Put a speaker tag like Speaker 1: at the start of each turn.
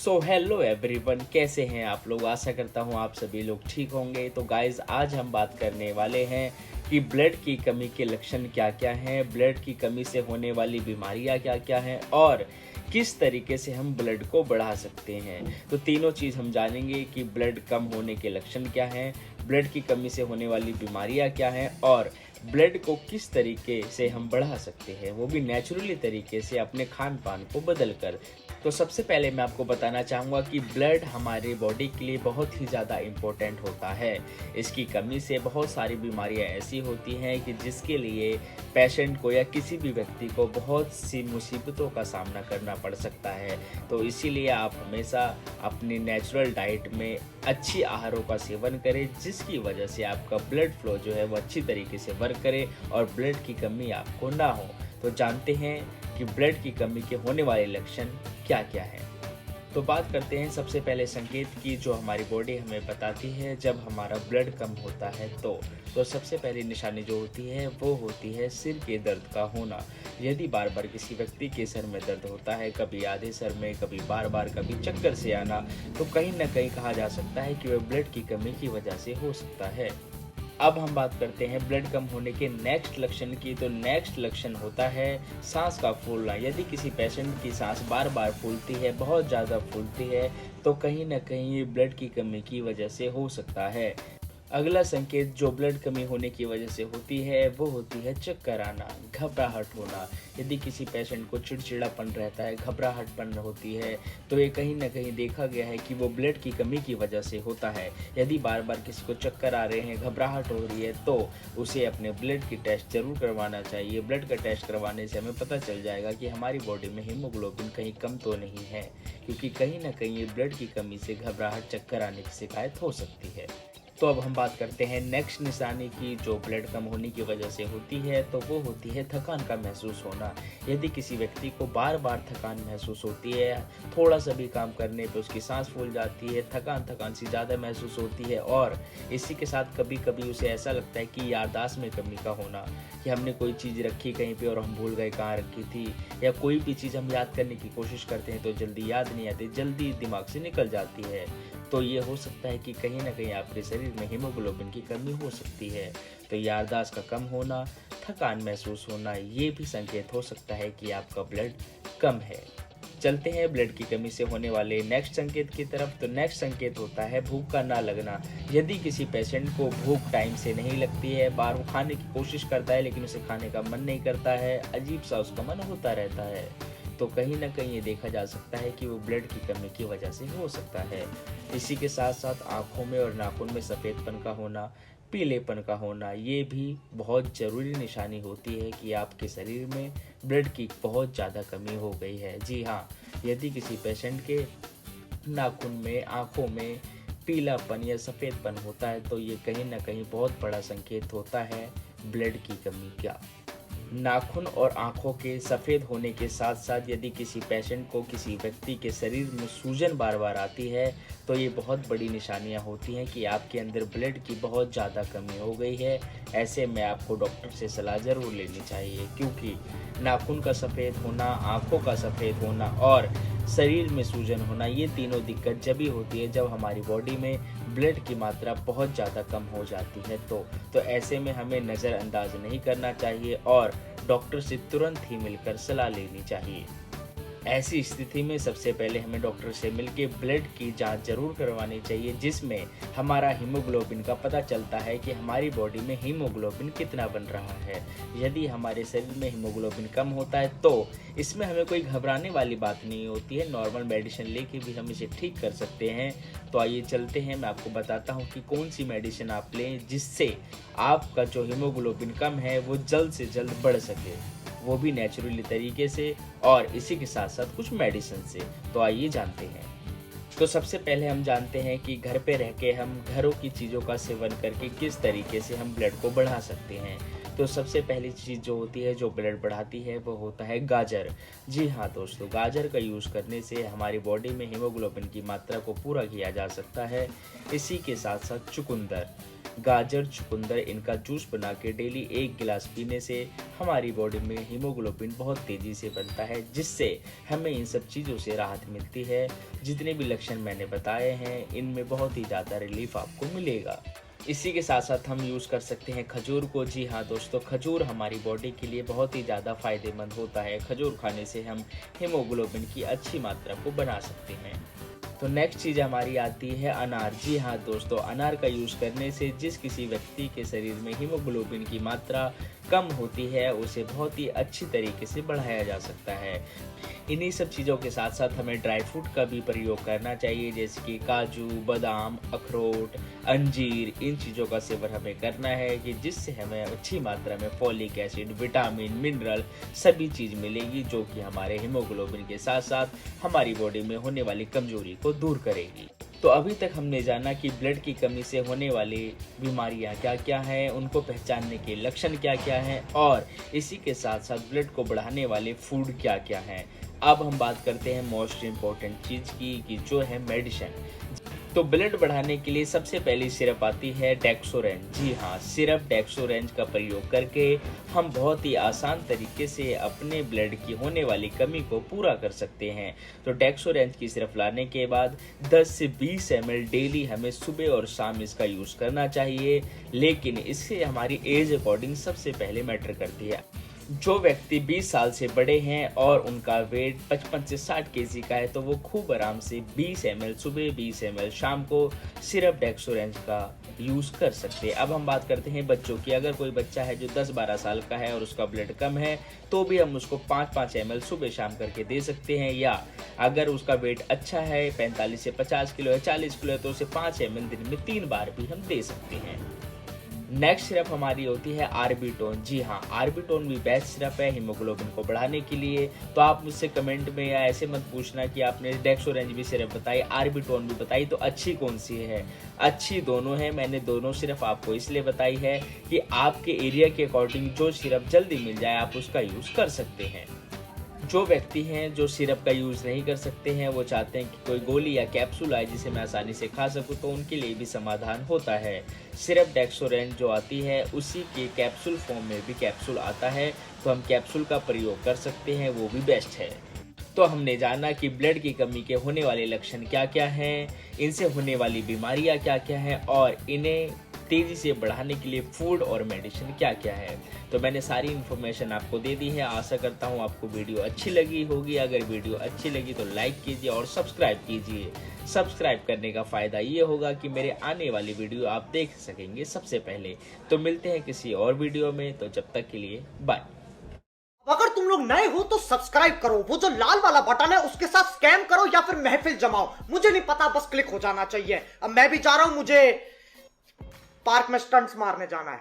Speaker 1: So hello everyone, कैसे हैं आप लोग। आशा करता हूँ आप सभी लोग ठीक होंगे। तो गाइज आज हम बात करने वाले हैं कि ब्लड की कमी के लक्षण क्या क्या हैं, ब्लड की कमी से होने वाली बीमारियाँ क्या क्या हैं और किस तरीके से हम ब्लड को बढ़ा सकते हैं। तो तीनों चीज़ हम जानेंगे कि ब्लड कम होने के लक्षण क्या हैं, ब्लड की कमी से होने वाली बीमारियाँ क्या हैं और ब्लड को किस तरीके से हम बढ़ा सकते हैं, वो भी नेचुरली तरीके से अपने खान पान को बदल कर। तो सबसे पहले मैं आपको बताना चाहूँगा कि ब्लड हमारी बॉडी के लिए बहुत ही ज़्यादा इम्पोर्टेंट होता है। इसकी कमी से बहुत सारी बीमारियाँ ऐसी होती हैं कि जिसके लिए पेशेंट को या किसी भी व्यक्ति को बहुत सी मुसीबतों का सामना करना पड़ सकता है। तो इसीलिए आप हमेशा अपनी नेचुरल डाइट में अच्छी आहारों का सेवन करें, जिसकी वजह से आपका ब्लड फ्लो जो है वो अच्छी तरीके से वर्क करे और ब्लड की कमी आपको ना हो। तो जानते हैं कि ब्लड की कमी के होने वाले लक्षण क्या क्या है। तो बात करते हैं सबसे पहले संकेत की जो हमारी बॉडी हमें बताती है जब हमारा ब्लड कम होता है। तो सबसे पहली निशानी जो होती है वो होती है सिर के दर्द का होना। यदि बार बार किसी व्यक्ति के सर में दर्द होता है, कभी आधे सर में, कभी बार बार, कभी चक्कर से आना, तो कहीं ना कहीं कहा जा सकता है कि वह ब्लड की कमी की वजह से हो सकता है। अब हम बात करते हैं ब्लड कम होने के नेक्स्ट लक्षण की। तो नेक्स्ट लक्षण होता है सांस का फूलना। यदि किसी पेशेंट की सांस बार बार फूलती है, बहुत ज़्यादा फूलती है, तो कहीं ना कहीं ये ब्लड की कमी की वजह से हो सकता है। अगला संकेत जो ब्लड कमी होने की वजह से होती है वो होती है चक्कर आना, घबराहट होना। यदि किसी पेशेंट को चिड़चिड़ापन रहता है, घबराहटपन होती है, तो ये कहीं ना कहीं देखा गया है कि वो ब्लड की कमी की वजह से होता है। यदि बार बार किसी को चक्कर आ रहे हैं, घबराहट हो रही है, तो उसे अपने ब्लड की टेस्ट जरूर करवाना चाहिए। ब्लड का टेस्ट करवाने से हमें पता चल जाएगा कि हमारी बॉडी में हीमोग्लोबिन कहीं कम तो नहीं है, क्योंकि कहीं ना कहीं ये ब्लड की कमी से घबराहट, चक्कर आने की शिकायत हो सकती है। तो अब हम बात करते हैं नेक्स्ट निशानी की जो ब्लड कम होने की वजह से होती है। तो वो होती है थकान का महसूस होना। यदि किसी व्यक्ति को बार बार थकान महसूस होती है, थोड़ा सा भी काम करने पे उसकी सांस फूल जाती है, थकान सी ज़्यादा महसूस होती है और इसी के साथ कभी कभी उसे ऐसा लगता है कि याददाश्त में कमी का होना, कि हमने कोई चीज़ रखी कहीं पे और हम भूल गए कहाँ रखी थी, या कोई भी चीज़ हम याद करने की कोशिश करते हैं तो जल्दी याद नहीं आती, जल्दी दिमाग से निकल जाती है। तो ये हो सकता है कि कहीं ना कहीं आपके शरीर में हीमोग्लोबिन की कमी हो सकती है। तो याददाश्त का कम होना, थकान महसूस होना, ये भी संकेत हो सकता है कि आपका ब्लड कम है। चलते हैं ब्लड की कमी से होने वाले नेक्स्ट संकेत की तरफ। तो नेक्स्ट संकेत होता है भूख का ना लगना। यदि किसी पेशेंट को भूख टाइम से नहीं लगती है, बार वो खाने की कोशिश करता है लेकिन उसे खाने का मन नहीं करता है, अजीब सा उसका मन होता रहता है, तो कहीं ना कहीं ये देखा जा सकता है कि वो ब्लड की कमी की वजह से हो सकता है। इसी के साथ साथ आँखों में और नाखून में सफ़ेदपन का होना, पीलेपन का होना, ये भी बहुत ज़रूरी निशानी होती है कि आपके शरीर में ब्लड की बहुत ज़्यादा कमी हो गई है। जी हाँ, यदि किसी पेशेंट के नाखून में, आँखों में पीलापन या सफ़ेदपन होता है तो ये कहीं ना कहीं बहुत बड़ा संकेत होता है ब्लड की कमी का। नाखून और आँखों के सफ़ेद होने के साथ साथ यदि किसी पेशेंट को, किसी व्यक्ति के शरीर में सूजन बार बार आती है, तो ये बहुत बड़ी निशानियां होती हैं कि आपके अंदर ब्लड की बहुत ज़्यादा कमी हो गई है। ऐसे में आपको डॉक्टर से सलाह ज़रूर लेनी चाहिए, क्योंकि नाखून का सफ़ेद होना, आँखों का सफ़ेद होना और शरीर में सूजन होना, ये तीनों दिक्कत जब ही होती है जब हमारी बॉडी में ब्लड की मात्रा बहुत ज़्यादा कम हो जाती है। तो ऐसे में हमें नज़रअंदाज नहीं करना चाहिए और डॉक्टर से तुरंत ही मिलकर सलाह लेनी चाहिए। ऐसी स्थिति में सबसे पहले हमें डॉक्टर से मिलकर ब्लड की जांच जरूर करवानी चाहिए, जिसमें हमारा हीमोग्लोबिन का पता चलता है कि हमारी बॉडी में हीमोग्लोबिन कितना बन रहा है। यदि हमारे शरीर में हीमोग्लोबिन कम होता है तो इसमें हमें कोई घबराने वाली बात नहीं होती है, नॉर्मल मेडिसिन लेके भी हम इसे ठीक कर सकते हैं। तो आइए चलते हैं, मैं आपको बताता हूँ कि कौन सी मेडिसिन आप लें जिससे आपका जो हीमोग्लोबिन कम है वो जल्द से जल्द बढ़ सके, वो भी नेचुरली तरीके से और इसी के साथ साथ कुछ मेडिसिन से। तो आइए जानते हैं। तो सबसे पहले हम जानते हैं कि घर पे रह के हम घरों की चीज़ों का सेवन करके किस तरीके से हम ब्लड को बढ़ा सकते हैं। तो सबसे पहली चीज़ जो होती है जो ब्लड बढ़ाती है वो होता है गाजर। जी हाँ दोस्तों, गाजर का यूज़ करने से हमारी बॉडी में हीमोग्लोबिन की मात्रा को पूरा किया जा सकता है। इसी के साथ साथ चुकंदर, गाजर, चुकंदर इनका जूस बना के डेली 1 गिलास पीने से हमारी बॉडी में हीमोग्लोबिन बहुत तेज़ी से बनता है, जिससे हमें इन सब चीज़ों से राहत मिलती है। जितने भी लक्षण मैंने बताए हैं इनमें बहुत ही ज़्यादा रिलीफ आपको मिलेगा। इसी के साथ साथ हम यूज़ कर सकते हैं खजूर को। जी हाँ दोस्तों, खजूर हमारी बॉडी के लिए बहुत ही ज़्यादा फ़ायदेमंद होता है। खजूर खाने से हम हीमोग्लोबिन की अच्छी मात्रा को बना सकते हैं। तो नेक्स्ट चीज़ हमारी आती है अनार। जी हाँ दोस्तों, अनार का यूज़ करने से जिस किसी व्यक्ति के शरीर में हीमोग्लोबिन की मात्रा कम होती है उसे बहुत ही अच्छी तरीके से बढ़ाया जा सकता है। इन्हीं सब चीज़ों के साथ साथ हमें ड्राई फ्रूट का भी प्रयोग करना चाहिए, जैसे कि काजू, बादाम, अखरोट, अंजीर। इन चीज़ों का सेवन हमें करना है कि जिससे हमें अच्छी मात्रा में फॉलिक एसिड, विटामिन, मिनरल सभी चीज़ मिलेगी, जो कि हमारे हीमोग्लोबिन के साथ साथ हमारी बॉडी में होने वाली कमजोरी को दूर करेगी। तो अभी तक हमने जाना कि ब्लड की कमी से होने वाली बीमारियां क्या क्या हैं, उनको पहचानने के लक्षण क्या क्या हैं और इसी के साथ साथ ब्लड को बढ़ाने वाले फूड क्या क्या हैं। अब हम बात करते हैं मोस्ट इम्पॉर्टेंट चीज़ की, कि जो है मेडिसिन। तो ब्लड बढ़ाने के लिए सबसे पहली सिरप आती है डेक्सोरेंज। जी हाँ, सिरप डेक्सोरेंज का प्रयोग करके हम बहुत ही आसान तरीके से अपने ब्लड की होने वाली कमी को पूरा कर सकते हैं। तो डेक्सोरेंज की सिरप लाने के बाद 10 से 20 ml डेली हमें सुबह और शाम इसका यूज़ करना चाहिए, लेकिन इससे हमारी एज अकॉर्डिंग सबसे पहले मैटर करती है। जो व्यक्ति 20 साल से बड़े हैं और उनका वेट 55 से 60 केजी का है, तो वो खूब आराम से 20 ml सुबह, 20 ml शाम को सिरप डेक्सोरेंज का यूज़ कर सकते हैं। अब हम बात करते हैं बच्चों की। अगर कोई बच्चा है जो 10-12 साल का है और उसका ब्लड कम है, तो भी हम उसको 5-5 ml सुबह शाम करके दे सकते हैं। या अगर उसका वेट अच्छा है, 45 से 50 किलो है, 40 किलो है, तो उसे 5 ml दिन में 3 बार भी हम दे सकते हैं। नेक्स्ट सिरप हमारी होती है आर्बिटोन। जी हाँ, आर्बिटोन भी बेस्ट सिरप है हीमोग्लोबिन को बढ़ाने के लिए। तो आप मुझसे कमेंट में या ऐसे मत पूछना कि आपने डेक्सोरेंज भी सिरप बताई, आर्बिटोन भी बताई, तो अच्छी कौन सी है। अच्छी दोनों है। मैंने दोनों सिरप आपको इसलिए बताई है कि आपके एरिया के अकॉर्डिंग जो सिरप जल्दी मिल जाए आप उसका यूज़ कर सकते हैं। जो व्यक्ति हैं जो सिरप का यूज़ नहीं कर सकते हैं, वो चाहते हैं कि कोई गोली या कैप्सूल आए जिसे मैं आसानी से खा सकूं, तो उनके लिए भी समाधान होता है। सिरप डेक्सोरेंज जो आती है उसी के कैप्सूल फॉर्म में भी कैप्सूल आता है, तो हम कैप्सूल का प्रयोग कर सकते हैं, वो भी बेस्ट है। तो हमने जाना कि ब्लड की कमी के होने वाले लक्षण क्या क्या हैं, इनसे होने वाली बीमारियां क्या क्या हैं और इन्हें तेज़ी से बढ़ाने के लिए फूड और मेडिसिन क्या क्या है। तो मैंने सारी इन्फॉर्मेशन आपको दे दी है। आशा करता हूँ आपको वीडियो अच्छी लगी होगी। अगर वीडियो अच्छी लगी तो लाइक कीजिए और सब्सक्राइब कीजिए। सब्सक्राइब करने का फ़ायदा ये होगा कि मेरे आने वाली वीडियो आप देख सकेंगे सबसे पहले। तो मिलते हैं किसी और वीडियो में, तो जब तक के लिए बाय।
Speaker 2: अगर तुम लोग नए हो तो सब्सक्राइब करो, वो जो लाल वाला बटन है उसके साथ स्कैम करो या फिर महफिल जमाओ, मुझे नहीं पता, बस क्लिक हो जाना चाहिए। अब मैं भी जा रहा हूं, मुझे पार्क में स्टंट्स मारने जाना है।